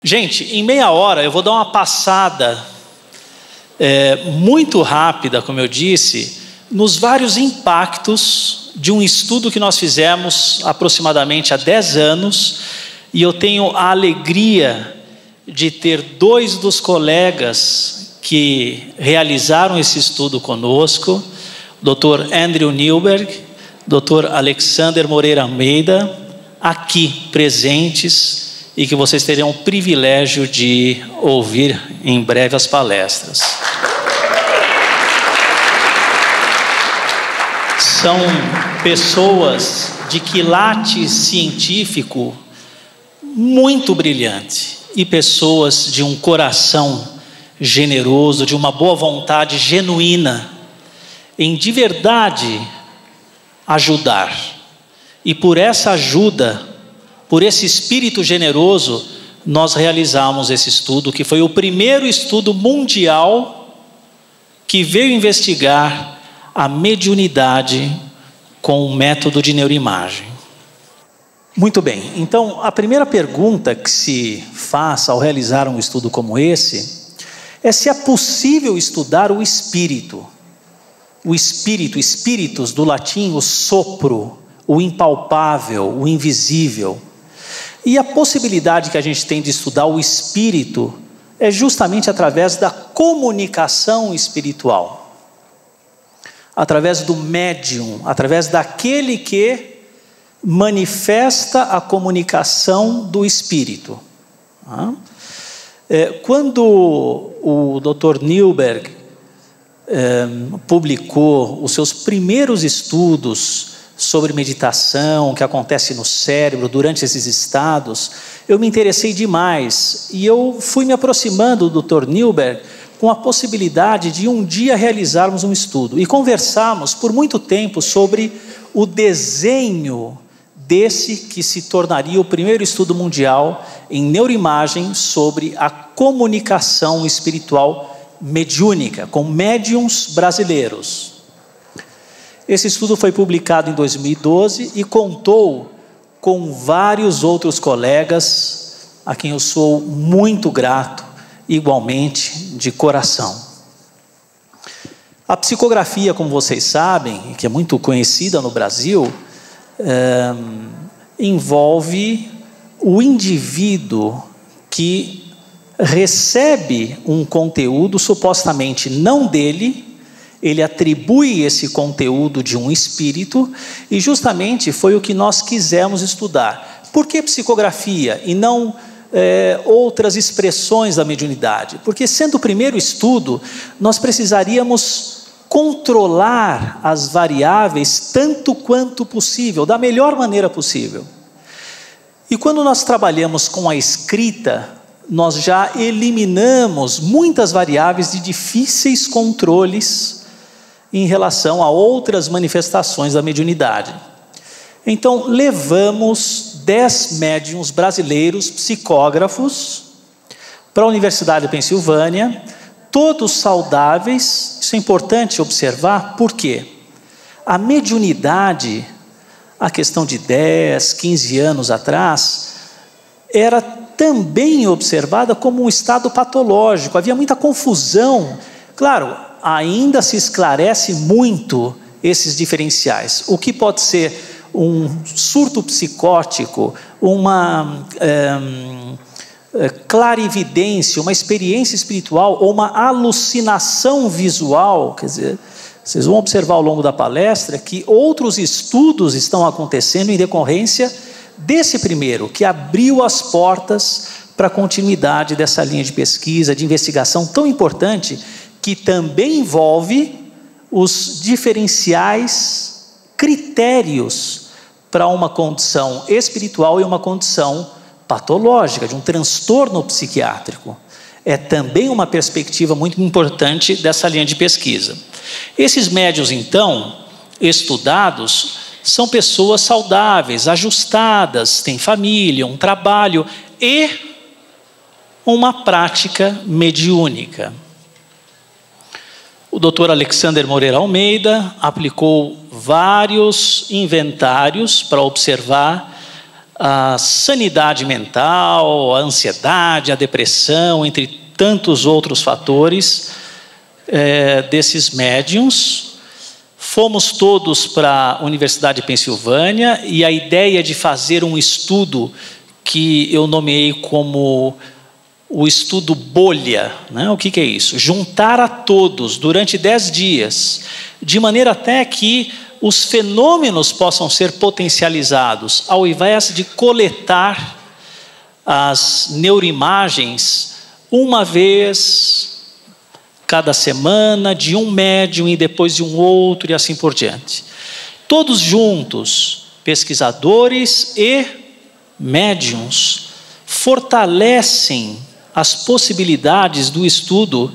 Gente, em meia hora eu vou dar uma passada muito rápida, como eu disse, nos vários impactos de um estudo que nós fizemos aproximadamente há 10 anos, e eu tenho a alegria de ter 2 dos colegas que realizaram esse estudo conosco, o Dr. Andrew Newberg, Dr. Alexander Moreira Almeida, aqui presentes, e que vocês terão o privilégio de ouvir em breve as palestras. São pessoas de quilate científico muito brilhante e pessoas de um coração generoso, de uma boa vontade genuína em de verdade ajudar. E por essa ajuda, por esse espírito generoso, nós realizamos esse estudo, que foi o primeiro estudo mundial que veio investigar a mediunidade com o método de neuroimagem. Muito bem, então a primeira pergunta que se faz ao realizar um estudo como esse é se é possível estudar o espírito. O espírito, espíritus do latim, o sopro, o impalpável, o invisível. E a possibilidade que a gente tem de estudar o espírito é justamente através da comunicação espiritual. Através do médium, através daquele que manifesta a comunicação do espírito. Quando o Dr. Newberg publicou os seus primeiros estudos sobre meditação, o que acontece no cérebro durante esses estados, eu me interessei demais e eu fui me aproximando do Dr. Newberg com a possibilidade de um dia realizarmos um estudo e conversamos por muito tempo sobre o desenho desse que se tornaria o primeiro estudo mundial em neuroimagem sobre a comunicação espiritual mediúnica com médiuns brasileiros. Esse estudo foi publicado em 2012 e contou com vários outros colegas a quem eu sou muito grato, igualmente de coração. A psicografia, como vocês sabem, que é muito conhecida no Brasil, envolve o indivíduo que recebe um conteúdo supostamente não dele, ele atribui esse conteúdo de um espírito, e justamente foi o que nós quisemos estudar. Por que psicografia e não outras expressões da mediunidade? Porque, sendo o primeiro estudo, nós precisaríamos controlar as variáveis tanto quanto possível, da melhor maneira possível. E quando nós trabalhamos com a escrita, nós já eliminamos muitas variáveis de difíceis controles em relação a outras manifestações da mediunidade. Então, levamos 10 médiuns brasileiros, psicógrafos, para a Universidade da Pensilvânia, todos saudáveis. Isso é importante observar, porque a mediunidade, a questão de 10, 15 anos atrás, era também observada como um estado patológico. Havia muita confusão. Claro, ainda se esclarece muito esses diferenciais. O que pode ser um surto psicótico, uma clarividência, uma experiência espiritual ou uma alucinação visual. Quer dizer, vocês vão observar ao longo da palestra que outros estudos estão acontecendo em decorrência desse primeiro, que abriu as portas para a continuidade dessa linha de pesquisa, de investigação tão importante, que também envolve os diferenciais critérios para uma condição espiritual e uma condição patológica, de um transtorno psiquiátrico. É também uma perspectiva muito importante dessa linha de pesquisa. Esses médiuns, então, estudados, são pessoas saudáveis, ajustadas, têm família, um trabalho e uma prática mediúnica. O Dr. Alexander Moreira Almeida aplicou vários inventários para observar a sanidade mental, a ansiedade, a depressão, entre tantos outros fatores desses médiuns. Fomos todos para a Universidade de Pensilvânia e a ideia de fazer um estudo que eu nomeei como o estudo bolha, né? O que é isso? Juntar a todos durante 10 dias, de maneira até que os fenômenos possam ser potencializados, ao invés de coletar as neuroimagens uma vez cada semana, de um médium e depois de um outro e assim por diante. Todos juntos, pesquisadores e médiuns, fortalecem as possibilidades do estudo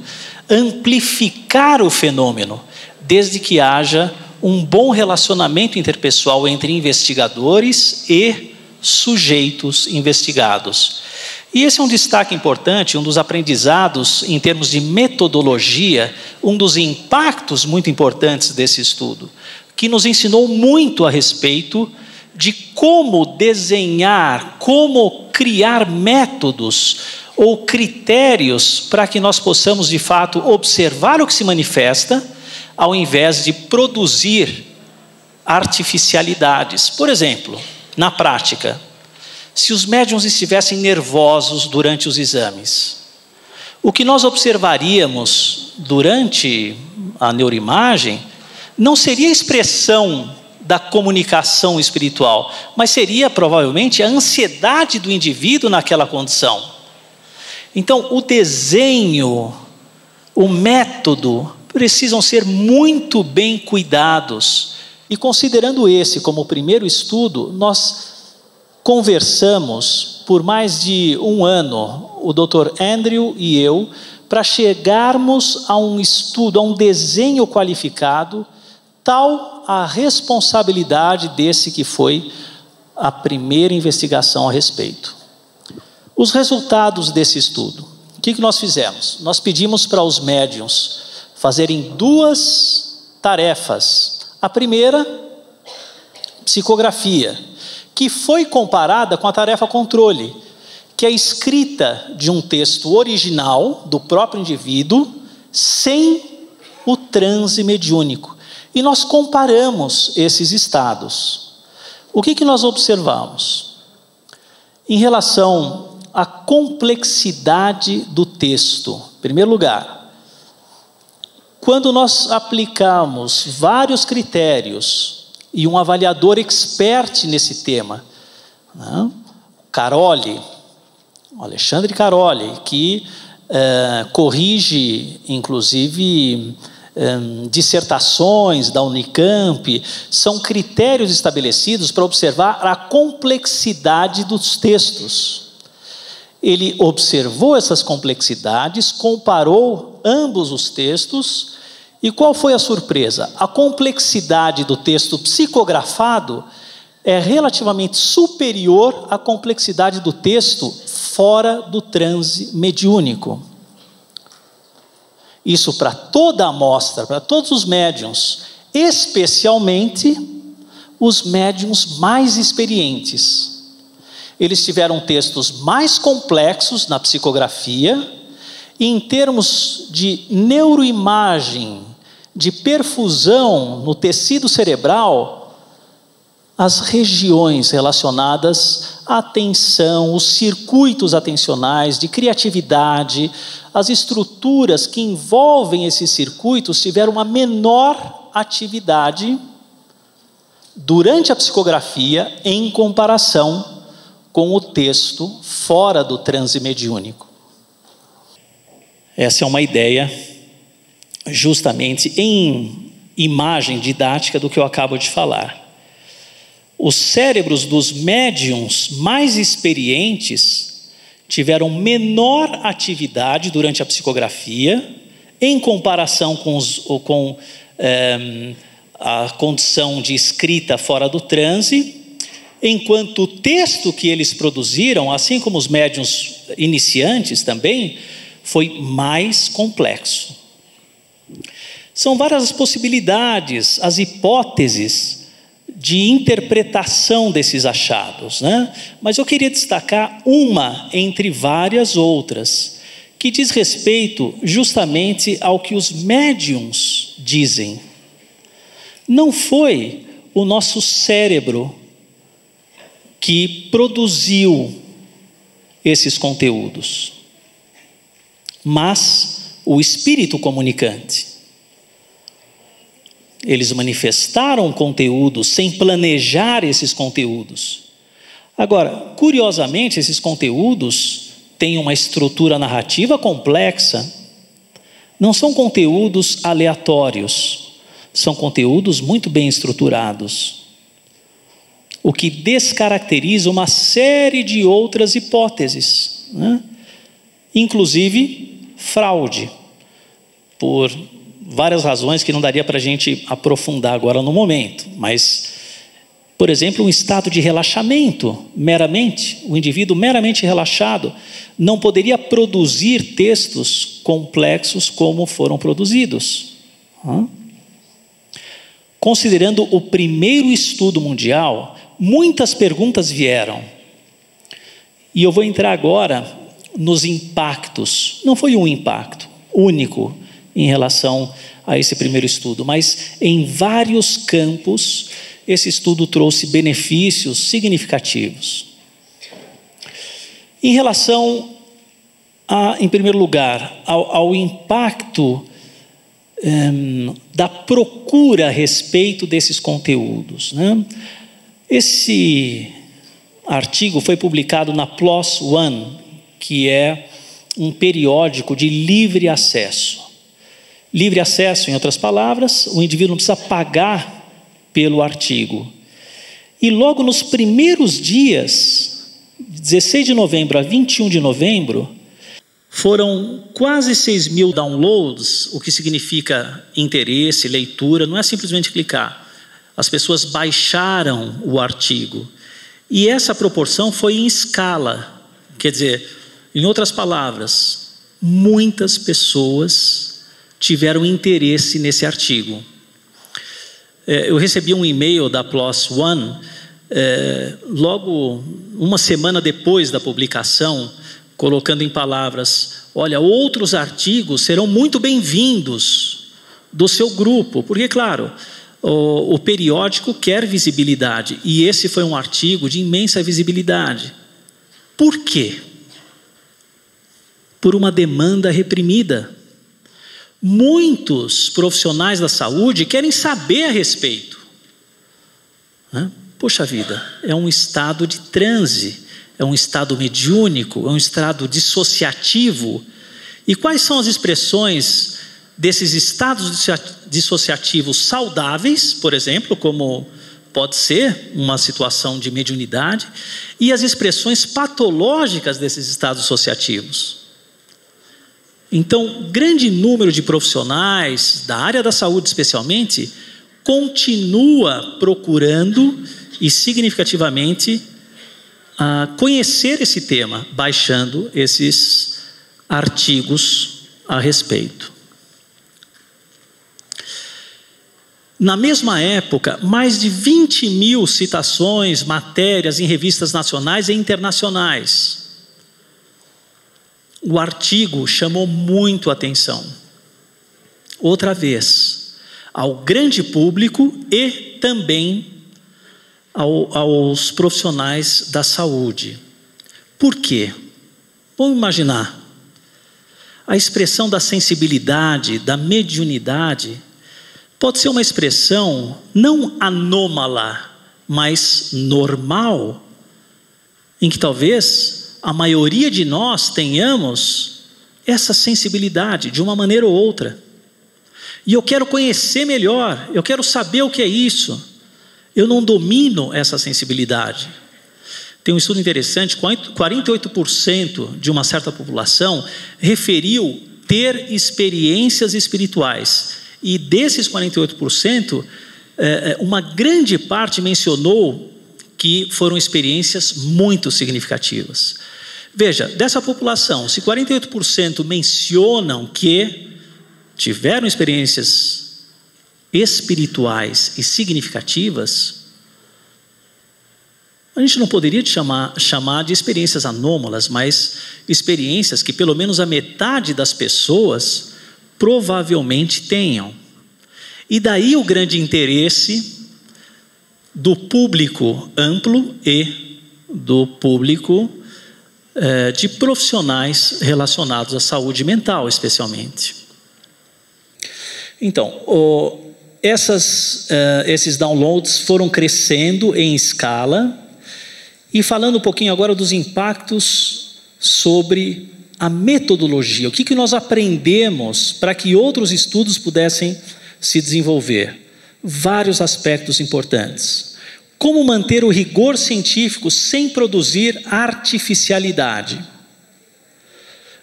amplificar o fenômeno, desde que haja um bom relacionamento interpessoal entre investigadores e sujeitos investigados. E esse é um destaque importante, um dos aprendizados em termos de metodologia, um dos impactos muito importantes desse estudo, que nos ensinou muito a respeito de como desenhar, como criar métodos ou critérios para que nós possamos de fato observar o que se manifesta, ao invés de produzir artificialidades. Por exemplo, na prática, se os médiuns estivessem nervosos durante os exames, o que nós observaríamos durante a neuroimagem não seria a expressão da comunicação espiritual, mas seria provavelmente a ansiedade do indivíduo naquela condição. Então, o desenho, o método, precisam ser muito bem cuidados. E considerando esse como o primeiro estudo, nós conversamos por mais de um ano, o Dr. Andrew e eu, para chegarmos a um estudo, a um desenho qualificado, tal a responsabilidade desse que foi a primeira investigação a respeito. Os resultados desse estudo, o que nós fizemos? Nós pedimos para os médiuns fazerem 2 tarefas. A primeira, psicografia, que foi comparada com a tarefa controle, que é a escrita de um texto original do próprio indivíduo, sem o transe mediúnico. E nós comparamos esses estados. O que nós observamos? Em relação à complexidade do texto, em primeiro lugar, quando nós aplicamos vários critérios e um avaliador expert nesse tema, né? Caroli, Alexandre Caroli, que corrige inclusive dissertações da Unicamp, são critérios estabelecidos para observar a complexidade dos textos. Ele observou essas complexidades, comparou ambos os textos, e qual foi a surpresa? A complexidade do texto psicografado é relativamente superior à complexidade do texto fora do transe mediúnico. Isso para toda a amostra, para todos os médiuns, especialmente os médiuns mais experientes. Eles tiveram textos mais complexos na psicografia, e em termos de neuroimagem, de perfusão no tecido cerebral, as regiões relacionadas à atenção, os circuitos atencionais, de criatividade, as estruturas que envolvem esses circuitos tiveram uma menor atividade durante a psicografia em comparação com o texto fora do transe mediúnico. Essa é uma ideia justamente em imagem didática do que eu acabo de falar. Os cérebros dos médiuns mais experientes tiveram menor atividade durante a psicografia em comparação com a condição de escrita fora do transe, enquanto o texto que eles produziram, assim como os médiuns iniciantes também, foi mais complexo. São várias as possibilidades, as hipóteses de interpretação desses achados, né? Mas eu queria destacar uma entre várias outras, que diz respeito justamente ao que os médiuns dizem. Não foi o nosso cérebro que produziu esses conteúdos, mas o espírito comunicante. Eles manifestaram conteúdos sem planejar esses conteúdos. Agora, curiosamente, esses conteúdos têm uma estrutura narrativa complexa. Não são conteúdos aleatórios, são conteúdos muito bem estruturados, o que descaracteriza uma série de outras hipóteses, né? Inclusive fraude, por várias razões que não daria para a gente aprofundar agora no momento, mas, por exemplo, um estado de relaxamento, o indivíduo meramente relaxado não poderia produzir textos complexos como foram produzidos. Considerando o primeiro estudo mundial, muitas perguntas vieram, e eu vou entrar agora nos impactos. Não foi um impacto único em relação a esse primeiro estudo, mas em vários campos esse estudo trouxe benefícios significativos. Em relação em primeiro lugar, ao impacto da procura a respeito desses conteúdos, né? Esse artigo foi publicado na PLOS ONE, que é um periódico de livre acesso. Livre acesso, em outras palavras, o indivíduo não precisa pagar pelo artigo. E logo nos primeiros dias, 16 de novembro a 21 de novembro, foram quase 6.000 downloads, o que significa interesse, leitura, não é simplesmente clicar. As pessoas baixaram o artigo. E essa proporção foi em escala. Quer dizer, em outras palavras, muitas pessoas tiveram interesse nesse artigo. Eu recebi um e-mail da PLOS ONE, logo uma semana depois da publicação, colocando em palavras: olha, outros artigos serão muito bem-vindos do seu grupo, porque, claro, o periódico quer visibilidade, e esse foi um artigo de imensa visibilidade. Por quê? Por uma demanda reprimida. Muitos profissionais da saúde querem saber a respeito. Poxa vida, é um estado de transe, é um estado mediúnico, é um estado dissociativo. E quais são as expressões desses estados dissociativos saudáveis, por exemplo, como pode ser uma situação de mediunidade, e as expressões patológicas desses estados dissociativos? Então, grande número de profissionais, da área da saúde especialmente, continua procurando e significativamente conhecer esse tema, baixando esses artigos a respeito. Na mesma época, mais de 20.000 citações, matérias em revistas nacionais e internacionais. O artigo chamou muito a atenção, outra vez, ao grande público e também aos profissionais da saúde. Por quê? Vamos imaginar, a expressão da sensibilidade, da mediunidade, pode ser uma expressão não anômala, mas normal, em que talvez a maioria de nós tenhamos essa sensibilidade de uma maneira ou outra. E eu quero conhecer melhor, eu quero saber o que é isso. Eu não domino essa sensibilidade. Tem um estudo interessante: 48% de uma certa população referiu ter experiências espirituais. E desses 48%, uma grande parte mencionou que foram experiências muito significativas. Veja, dessa população, se 48% mencionam que tiveram experiências espirituais e significativas, A gente não poderia chamar de experiências anômalas, mas experiências que pelo menos a metade das pessoas provavelmente tenham. E daí o grande interesse do público amplo e do público de profissionais relacionados à saúde mental, especialmente. Então, esses downloads foram crescendo em escala. E falando um pouquinho agora dos impactos sobre a metodologia, o que nós aprendemos para que outros estudos pudessem se desenvolver? Vários aspectos importantes. Como manter o rigor científico sem produzir artificialidade?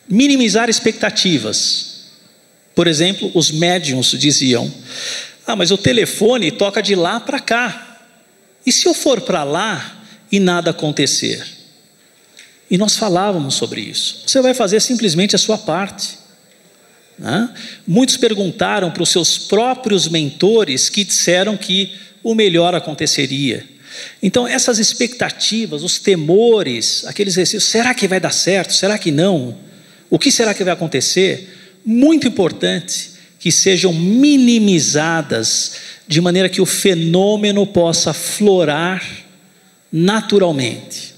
Minimizar expectativas. Por exemplo, os médiuns diziam: mas o telefone toca de lá para cá. E se eu for para lá e nada acontecer? E nós falávamos sobre isso. Você vai fazer simplesmente a sua parte, né? Muitos perguntaram para os seus próprios mentores, que disseram que o melhor aconteceria. Então essas expectativas, os temores, aqueles receios, será que vai dar certo? Será que não? O que será que vai acontecer? Muito importante que sejam minimizadas, de maneira que o fenômeno possa florar naturalmente.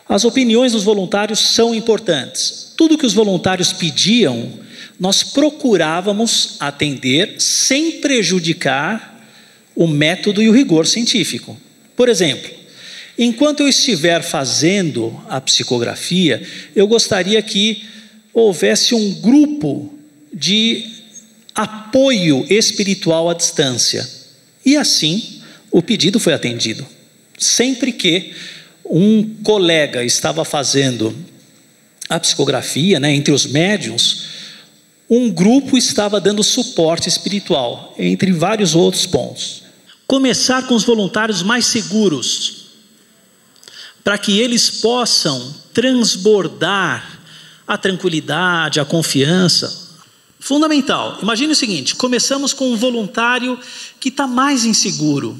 As opiniões dos voluntários são importantes. Tudo que os voluntários pediam, nós procurávamos atender sem prejudicar o método e o rigor científico. Por exemplo, enquanto eu estiver fazendo a psicografia, eu gostaria que houvesse um grupo de apoio espiritual à distância. E assim, o pedido foi atendido. Sempre que um colega estava fazendo a psicografia, entre os médiuns, um grupo estava dando suporte espiritual, entre vários outros pontos. Começar com os voluntários mais seguros, para que eles possam transbordar a tranquilidade, a confiança. Fundamental. Imagine o seguinte: começamos com um voluntário que está mais inseguro.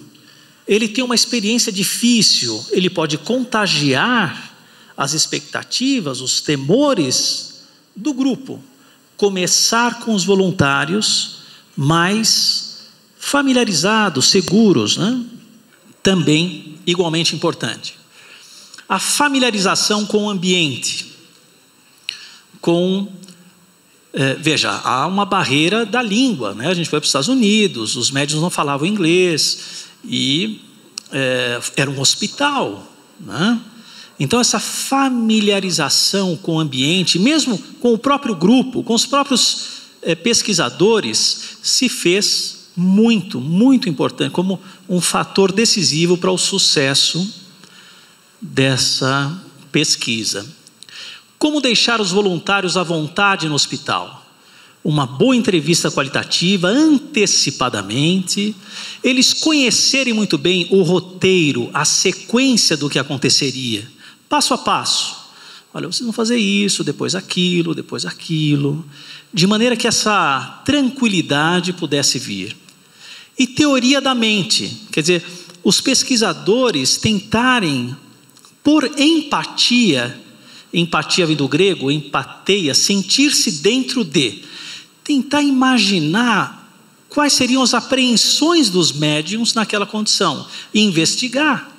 Ele tem uma experiência difícil, ele pode contagiar as expectativas, os temores do grupo. Começar com os voluntários mais familiarizados, seguros, Também igualmente importante. A familiarização com o ambiente. Veja, há uma barreira da língua, A gente foi para os Estados Unidos, os médicos não falavam inglês, e era um hospital, Então essa familiarização com o ambiente, mesmo com o próprio grupo, com os próprios pesquisadores, se fez muito, muito importante, como um fator decisivo para o sucesso dessa pesquisa. Como deixar os voluntários à vontade no hospital? Uma boa entrevista qualitativa, antecipadamente, eles conhecerem muito bem o roteiro, a sequência do que aconteceria, passo a passo. Olha, vocês vão fazer isso, depois aquilo, de maneira que essa tranquilidade pudesse vir. E teoria da mente, quer dizer, os pesquisadores tentarem, por empatia vem do grego, empateia, sentir-se dentro de, tentar imaginar quais seriam as apreensões dos médiuns naquela condição, e investigar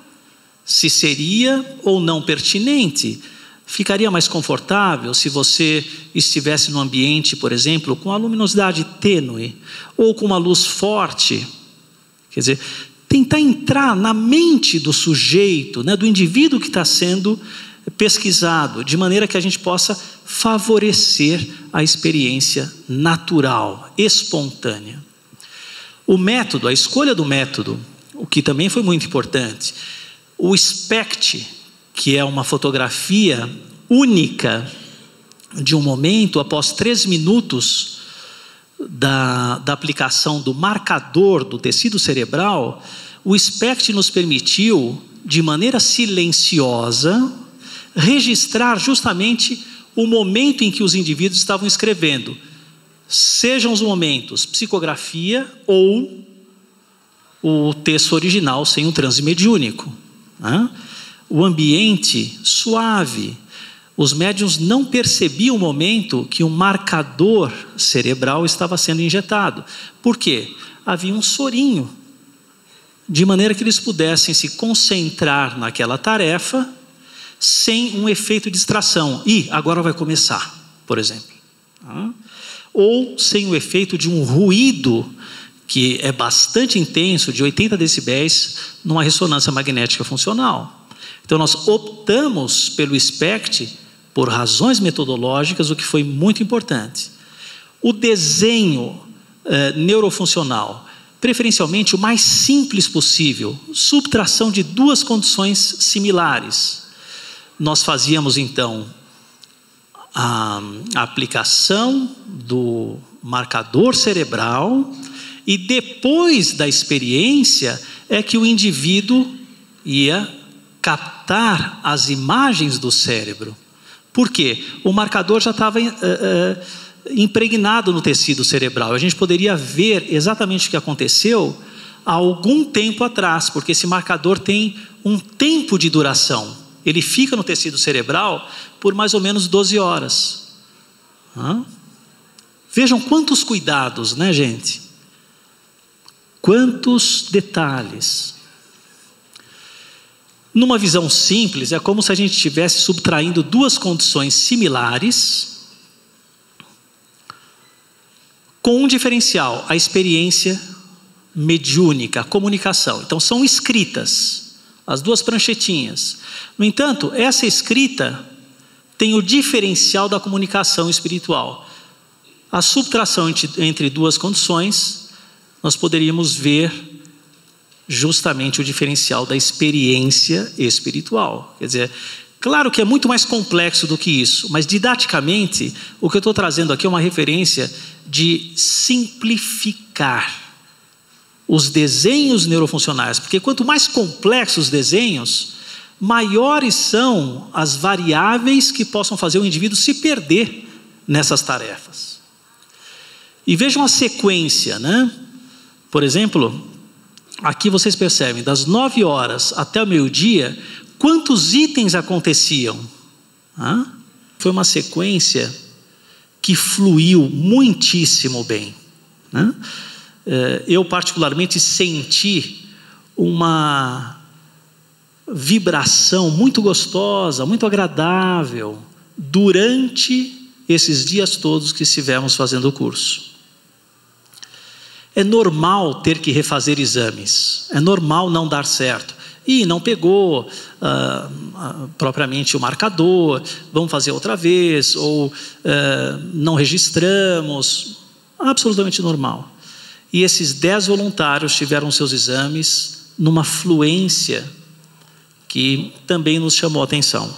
se seria ou não pertinente. Ficaria mais confortável se você estivesse num ambiente, por exemplo, com a luminosidade tênue, ou com uma luz forte. Quer dizer, tentar entrar na mente do sujeito, do indivíduo que está sendo pesquisado, de maneira que a gente possa favorecer a experiência natural, espontânea. O método, a escolha do método, o que também foi muito importante, o SPECT, que é uma fotografia única de um momento, após 3 minutos da aplicação do marcador do tecido cerebral, o SPECT nos permitiu, de maneira silenciosa, registrar justamente o momento em que os indivíduos estavam escrevendo, sejam os momentos psicografia ou o texto original sem um transe mediúnico. o ambiente suave. Os médiuns não percebiam o momento que um marcador cerebral estava sendo injetado. Por quê? Havia um sorinho, de maneira que eles pudessem se concentrar naquela tarefa sem um efeito de distração. E agora vai começar, por exemplo. Ou sem o efeito de um ruído que é bastante intenso, de 80 decibéis, numa ressonância magnética funcional. Então nós optamos pelo SPECT por razões metodológicas, o que foi muito importante. O desenho neurofuncional, preferencialmente o mais simples possível, subtração de duas condições similares. Nós fazíamos então a aplicação do marcador cerebral e depois da experiência é que o indivíduo ia captar as imagens do cérebro. Por quê? O marcador já estava impregnado no tecido cerebral. A gente poderia ver exatamente o que aconteceu há algum tempo atrás, porque esse marcador tem um tempo de duração. Ele fica no tecido cerebral por mais ou menos 12 horas. Vejam quantos cuidados, né, gente? Quantos detalhes. Numa visão simples, é como se a gente estivesse subtraindo duas condições similares, com um diferencial, a experiência mediúnica, a comunicação. Então são escritas, as duas pranchetinhas. No entanto, essa escrita tem o diferencial da comunicação espiritual. A subtração entre duas condições, nós poderíamos ver justamente o diferencial da experiência espiritual. Quer dizer, claro que é muito mais complexo do que isso, mas didaticamente, o que eu estou trazendo aqui é uma referência de simplificar os desenhos neurofuncionais, porque quanto mais complexos os desenhos, maiores são as variáveis que possam fazer o indivíduo se perder nessas tarefas. E vejam a sequência, né? Por exemplo, aqui vocês percebem, das 9 horas até o meio-dia, quantos itens aconteciam? Foi uma sequência que fluiu muitíssimo bem, né? Eu particularmente senti uma vibração muito gostosa, muito agradável, durante esses dias todos que estivemos fazendo o curso. É normal ter que refazer exames, é normal não dar certo. E não pegou propriamente o marcador, vamos fazer outra vez, ou não registramos, absolutamente normal. E esses 10 voluntários tiveram seus exames numa fluência que também nos chamou a atenção.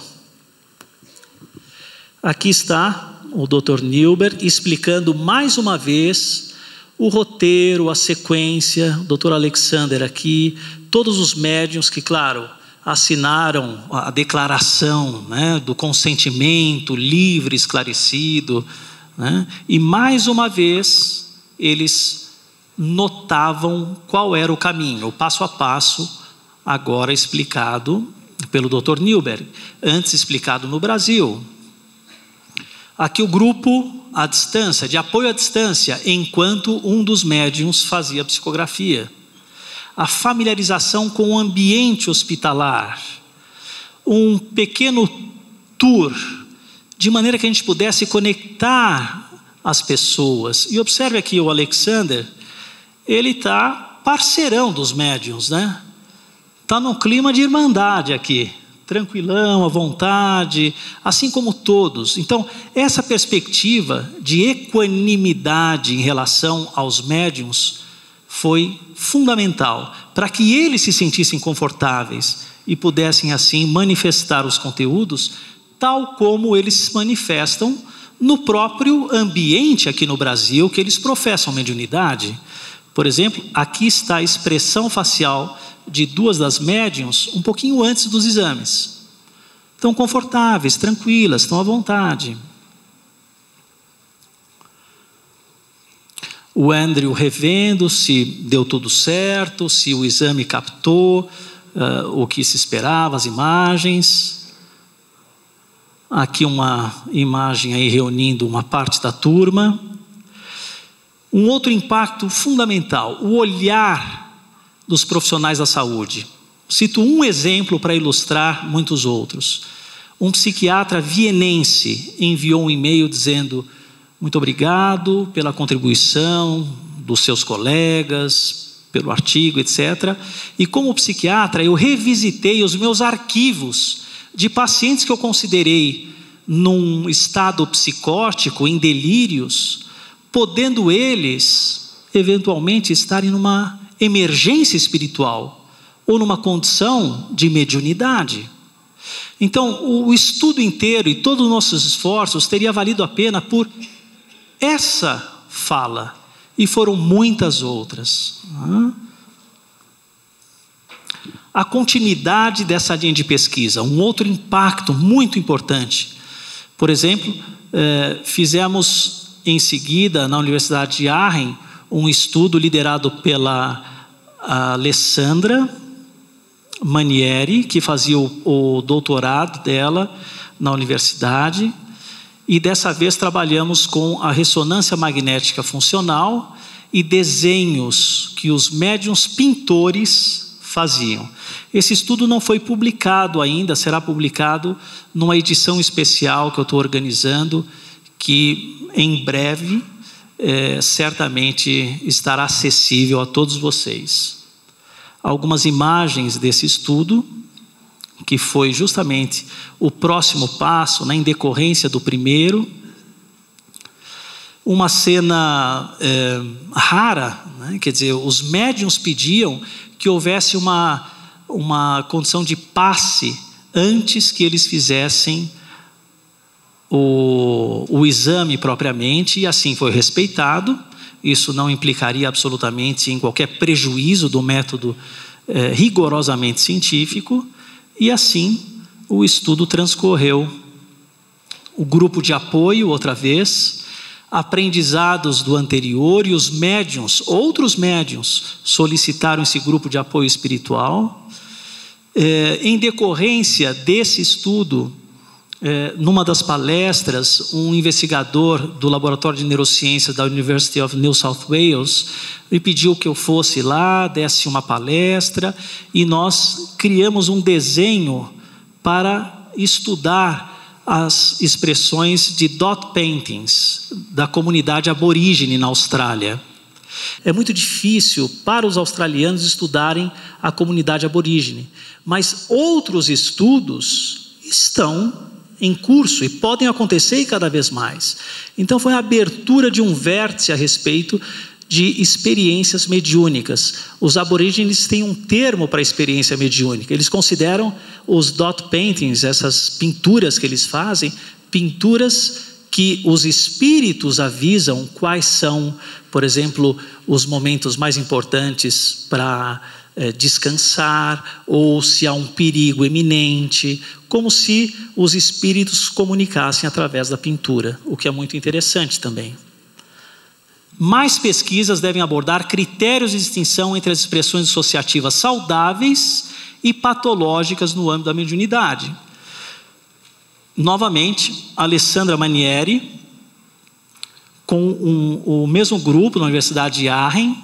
Aqui está o Dr. Nilber explicando mais uma vez o roteiro, a sequência, o Dr. Alexander aqui, todos os médiuns que, claro, assinaram a declaração, né, do consentimento livre, esclarecido, né, e mais uma vez eles notavam qual era o caminho, o passo a passo, agora explicado pelo Dr. Nilber, antes explicado no Brasil. Aqui o grupo à distância, de apoio à distância, enquanto um dos médiuns fazia psicografia. A familiarização com o ambiente hospitalar. Um pequeno tour, de maneira que a gente pudesse conectar as pessoas. E observe aqui o Alexander, ele está parceirão dos médiuns, né? Está num clima de irmandade aqui. Tranquilão, à vontade, assim como todos. Então, essa perspectiva de equanimidade em relação aos médiuns foi fundamental para que eles se sentissem confortáveis e pudessem assim manifestar os conteúdos tal como eles se manifestam no próprio ambiente aqui no Brasil que eles professam mediunidade. Por exemplo, aqui está a expressão facial de 2 das médiuns um pouquinho antes dos exames. Estão confortáveis, tranquilas, estão à vontade. O Andrew revendo se deu tudo certo, se o exame captou o que se esperava, as imagens. Aqui uma imagem aí reunindo uma parte da turma. Um outro impacto fundamental, o olhar dos profissionais da saúde. Cito um exemplo para ilustrar muitos outros. Um psiquiatra vienense enviou um e-mail dizendo: muito obrigado pela contribuição dos seus colegas, pelo artigo, etc. E como psiquiatra, eu revisitei os meus arquivos de pacientes que eu considerei num estado psicótico, em delírios, podendo eles, eventualmente, estarem numa emergência espiritual ou numa condição de mediunidade. Então, o estudo inteiro e todos os nossos esforços teria valido a pena por essa fala, e foram muitas outras. A continuidade dessa linha de pesquisa, um outro impacto muito importante. Por exemplo, fizemos em seguida, na Universidade de Aachen, um estudo liderado pela Alessandra Manieri, que fazia o doutorado dela na universidade, e dessa vez trabalhamos com a ressonância magnética funcional e desenhos que os médiuns pintores faziam. Esse estudo não foi publicado ainda, será publicado numa edição especial que eu estou organizando, que em breve certamente estará acessível a todos vocês. Algumas imagens desse estudo, que foi justamente o próximo passo, em decorrência do primeiro. Uma cena rara, quer dizer, os médiuns pediam que houvesse uma condição de passe antes que eles fizessem o exame propriamente, e assim foi respeitado. Isso não implicaria absolutamente em qualquer prejuízo do método rigorosamente científico. E assim o estudo transcorreu. O grupo de apoio, outra vez, aprendizados do anterior, e os médiuns, outros médiuns, solicitaram esse grupo de apoio espiritual. Em decorrência desse estudo, numa das palestras, um investigador do Laboratório de Neurociências da University of New South Wales me pediu que eu fosse lá, desse uma palestra, e nós criamos um desenho para estudar as expressões de dot paintings da comunidade aborígene na Austrália. É muito difícil para os australianos estudarem a comunidade aborígene, mas outros estudos estão em curso e podem acontecer cada vez mais. Então foi a abertura de um vértice a respeito de experiências mediúnicas. Os aborígenes têm um termo para experiência mediúnica. Eles consideram os dot paintings, essas pinturas que eles fazem, pinturas que os espíritos avisam quais são, por exemplo, os momentos mais importantes para descansar, ou se há um perigo iminente, como se os espíritos comunicassem através da pintura, o que é muito interessante também. Mais pesquisas devem abordar critérios de distinção entre as expressões dissociativas saudáveis e patológicas no âmbito da mediunidade. Novamente, Alessandra Manieri, com o mesmo grupo na Universidade de Aachen,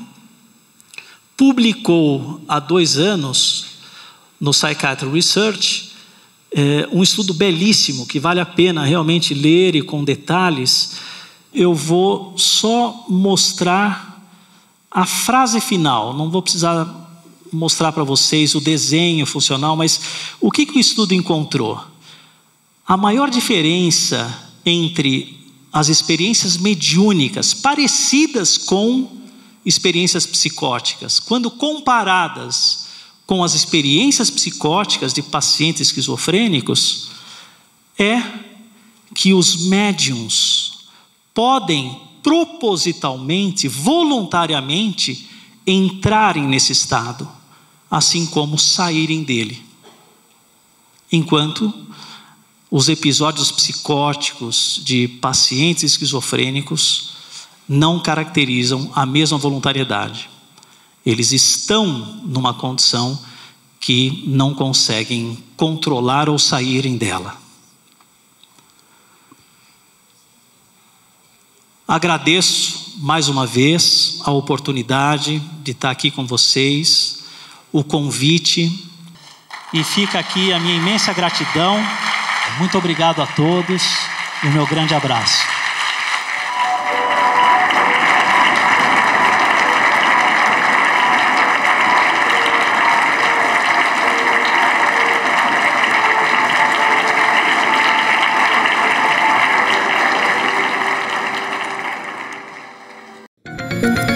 publicou há 2 anos no Psychiatry Research um estudo belíssimo que vale a pena realmente ler e com detalhes. Eu vou só mostrar a frase final, não vou precisar mostrar para vocês o desenho funcional, mas o que o estudo encontrou? A maior diferença entre as experiências mediúnicas parecidas com experiências psicóticas, quando comparadas com as experiências psicóticas de pacientes esquizofrênicos, é que os médiuns podem propositalmente, voluntariamente, entrarem nesse estado, assim como saírem dele. Enquanto os episódios psicóticos de pacientes esquizofrênicos não caracterizam a mesma voluntariedade. Eles estão numa condição que não conseguem controlar ou saírem dela. Agradeço mais uma vez a oportunidade de estar aqui com vocês, o convite, e fica aqui a minha imensa gratidão. Muito obrigado a todos e o meu grande abraço. Música